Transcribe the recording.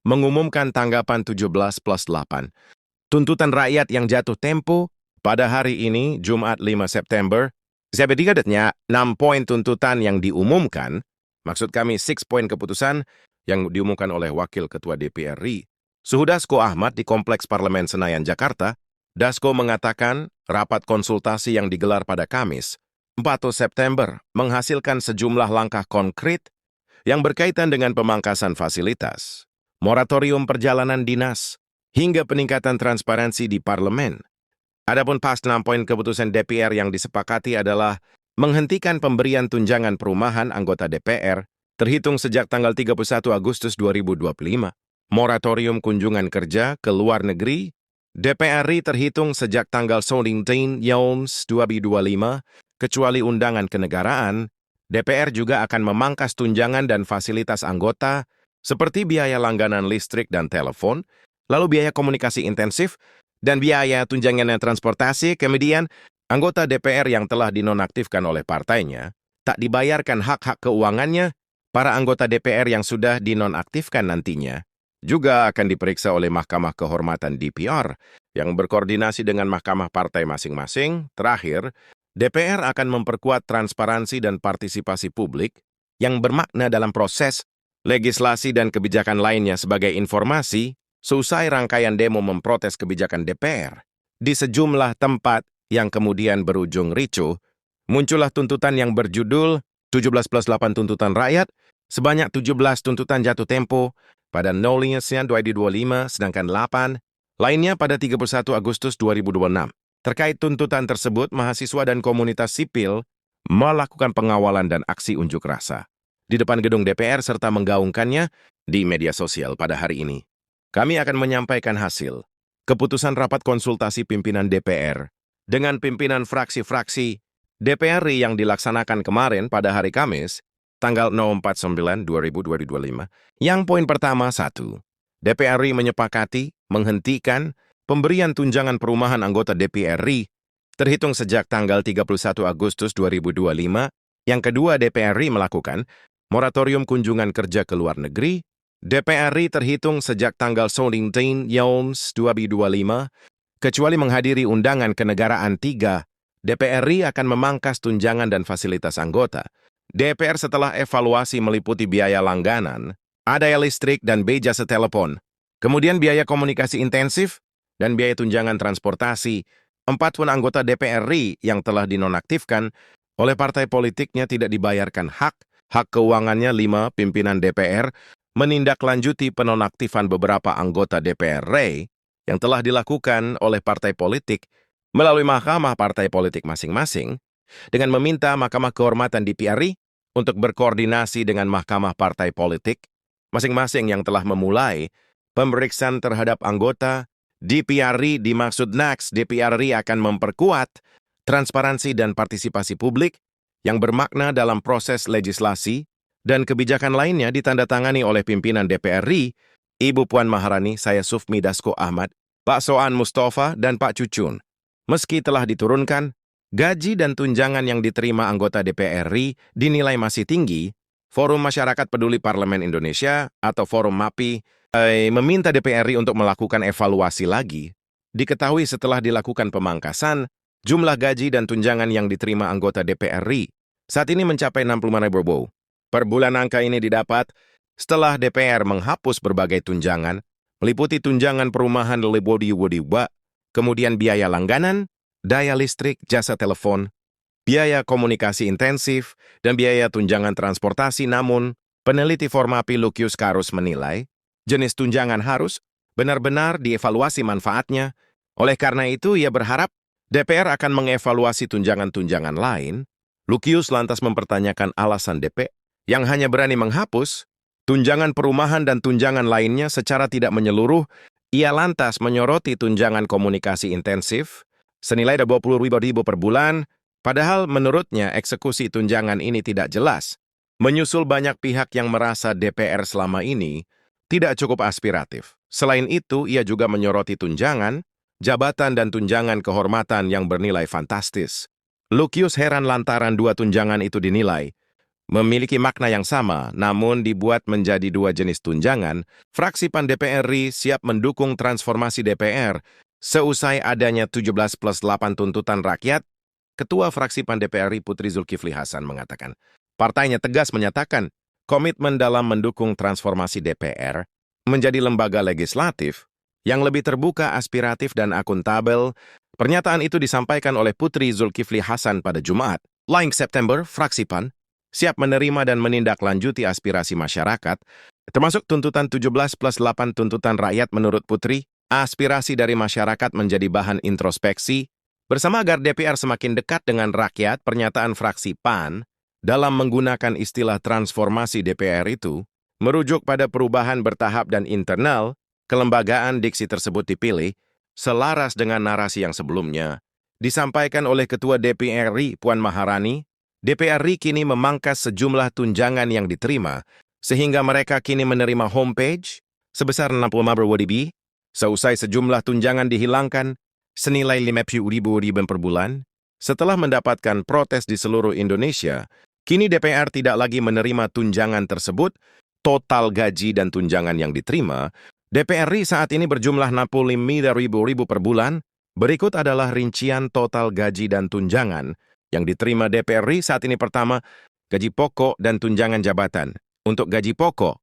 mengumumkan tanggapan 17+8. Tuntutan rakyat yang jatuh tempo pada hari ini, Jumat 5 September. Saya bertiga 6 poin tuntutan yang diumumkan, maksud kami 6 poin keputusan yang diumumkan oleh Wakil Ketua DPR RI. Suhu Dasko Ahmad di Kompleks Parlemen Senayan, Jakarta. Dasko mengatakan rapat konsultasi yang digelar pada Kamis, 4 September, menghasilkan sejumlah langkah konkret yang berkaitan dengan pemangkasan fasilitas, moratorium perjalanan dinas, hingga peningkatan transparansi di parlemen. Adapun pas 6 poin keputusan DPR yang disepakati adalah menghentikan pemberian tunjangan perumahan anggota DPR terhitung sejak tanggal 31 Agustus 2025, moratorium kunjungan kerja ke luar negeri DPR RI terhitung sejak tanggal 19 Yons 2025, kecuali undangan kenegaraan. DPR juga akan memangkas tunjangan dan fasilitas anggota seperti biaya langganan listrik dan telepon, lalu biaya komunikasi intensif, dan biaya tunjangan transportasi. Kemudian, anggota DPR yang telah dinonaktifkan oleh partainya tak dibayarkan hak-hak keuangannya. Para anggota DPR yang sudah dinonaktifkan nantinya juga akan diperiksa oleh Mahkamah Kehormatan DPR yang berkoordinasi dengan mahkamah partai masing-masing. Terakhir, DPR akan memperkuat transparansi dan partisipasi publik yang bermakna dalam proses legislasi dan kebijakan lainnya. Sebagai informasi, seusai rangkaian demo memprotes kebijakan DPR di sejumlah tempat yang kemudian berujung ricuh, muncullah tuntutan yang berjudul 17+8 tuntutan rakyat, sebanyak 17 tuntutan jatuh tempo pada 0-nya 2025, sedangkan 8 lainnya pada 31 Agustus 2026. Terkait tuntutan tersebut, mahasiswa dan komunitas sipil melakukan pengawalan dan aksi unjuk rasa di depan gedung DPR serta menggaungkannya di media sosial pada hari ini. Kami akan menyampaikan hasil keputusan rapat konsultasi pimpinan DPR dengan pimpinan fraksi-fraksi DPR RI yang dilaksanakan kemarin pada hari Kamis, tanggal 04/9/2025. Yang poin pertama 1. DPR RI menyepakati menghentikan pemberian tunjangan perumahan anggota DPR RI terhitung sejak tanggal 31 Agustus 2025. Yang kedua, DPR RI melakukan moratorium kunjungan kerja ke luar negeri. DPR RI terhitung sejak tanggal 19 Yons 2025, kecuali menghadiri undangan kenegaraan 3. DPR RI akan memangkas tunjangan dan fasilitas anggota DPR setelah evaluasi meliputi biaya langganan, daya listrik dan biaya jasa telepon, kemudian biaya komunikasi intensif, dan biaya tunjangan transportasi. 4 pun anggota DPR RI yang telah dinonaktifkan oleh partai politiknya tidak dibayarkan hak keuangannya. 5. Pimpinan DPR menindaklanjuti penonaktifan beberapa anggota DPR RI yang telah dilakukan oleh partai politik melalui mahkamah partai politik masing-masing dengan meminta Mahkamah Kehormatan DPR RI untuk berkoordinasi dengan mahkamah partai politik masing-masing yang telah memulai pemeriksaan terhadap anggota DPR RI. Dimaksud next, DPR RI akan memperkuat transparansi dan partisipasi publik yang bermakna dalam proses legislasi dan kebijakan lainnya ditandatangani oleh pimpinan DPR RI, Ibu Puan Maharani, saya Sufmi Dasko Ahmad, Pak Soan Mustafa, dan Pak Cucun. Meski telah diturunkan, gaji dan tunjangan yang diterima anggota DPR RI dinilai masih tinggi. Forum Masyarakat Peduli Parlemen Indonesia atau Forum MAPI meminta DPR RI untuk melakukan evaluasi lagi. Diketahui setelah dilakukan pemangkasan, jumlah gaji dan tunjangan yang diterima anggota DPR RI saat ini mencapai 65.000 per bulan. Angka ini didapat setelah DPR menghapus berbagai tunjangan, meliputi tunjangan perumahan kemudian biaya langganan, daya listrik, jasa telepon, biaya komunikasi intensif, dan biaya tunjangan transportasi. Namun, peneliti Formapi Lukius Karus menilai, jenis tunjangan harus benar-benar dievaluasi manfaatnya. Oleh karena itu, ia berharap DPR akan mengevaluasi tunjangan-tunjangan lain. Lukius lantas mempertanyakan alasan DPR yang hanya berani menghapus tunjangan perumahan dan tunjangan lainnya secara tidak menyeluruh. Ia lantas menyoroti tunjangan komunikasi intensif senilai 20.000 per bulan, padahal menurutnya eksekusi tunjangan ini tidak jelas. Menyusul banyak pihak yang merasa DPR selama ini tidak cukup aspiratif. Selain itu, ia juga menyoroti tunjangan, jabatan dan tunjangan kehormatan yang bernilai fantastis. Lukius heran lantaran dua tunjangan itu dinilai memiliki makna yang sama, namun dibuat menjadi dua jenis tunjangan, fraksi PAN DPR RI siap mendukung transformasi DPR. Seusai adanya 17+8 tuntutan rakyat, Ketua fraksi PAN DPR RI Putri Zulkifli Hasan mengatakan, partainya tegas menyatakan komitmen dalam mendukung transformasi DPR menjadi lembaga legislatif yang lebih terbuka, aspiratif, dan akuntabel. Pernyataan itu disampaikan oleh Putri Zulkifli Hasan pada Jumat, 9 September, fraksi PAN siap menerima dan menindaklanjuti aspirasi masyarakat, termasuk tuntutan 17+8 tuntutan rakyat. Menurut Putri, aspirasi dari masyarakat menjadi bahan introspeksi, bersama agar DPR semakin dekat dengan rakyat. Pernyataan fraksi PAN dalam menggunakan istilah transformasi DPR itu merujuk pada perubahan bertahap dan internal. Kelembagaan diksi tersebut dipilih selaras dengan narasi yang sebelumnya disampaikan oleh Ketua DPR RI Puan Maharani. DPR RI kini memangkas sejumlah tunjangan yang diterima, sehingga mereka kini menerima homepage sebesar 60 WDB, seusai sejumlah tunjangan dihilangkan senilai 50.000 per bulan. Setelah mendapatkan protes di seluruh Indonesia, kini DPR tidak lagi menerima tunjangan tersebut. Total gaji dan tunjangan yang diterima DPR RI saat ini berjumlah 65.000 per bulan. Berikut adalah rincian total gaji dan tunjangan yang diterima DPR RI saat ini. Pertama, gaji pokok dan tunjangan jabatan. Untuk gaji pokok,